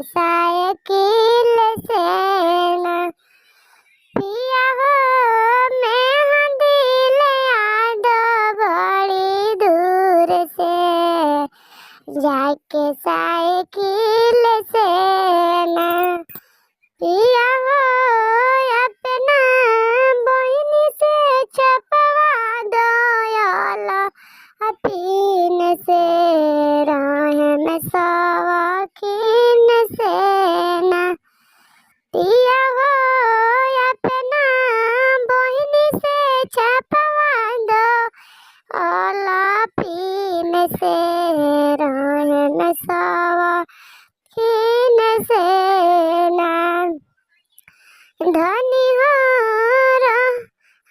cycle से ना पिया हो मेहंदी ले आ दो बड़ी दूर से जाके साइकिल से ना पिया हो अपना बहिनी से छपवा दो याला अपीन से रहन सवाखीन से ना पिया हो अपना बहिनी से छपवा दो याला अपीन से रहन सवाखीन से ना धनी हो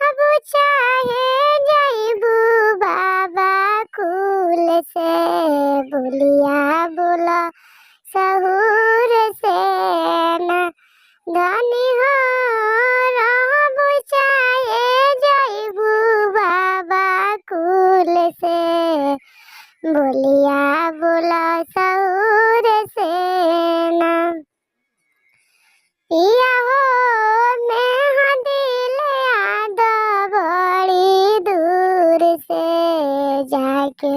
अब चाहे जइबू बाबा कुल से बोलिया बोला सहूर से ना धनी हो अब चाहे जइबू बाबा कुल से बोलिया बोला सहूर से ना पिया हो मेहंदी ले आ दो बड़ी दूर से जाके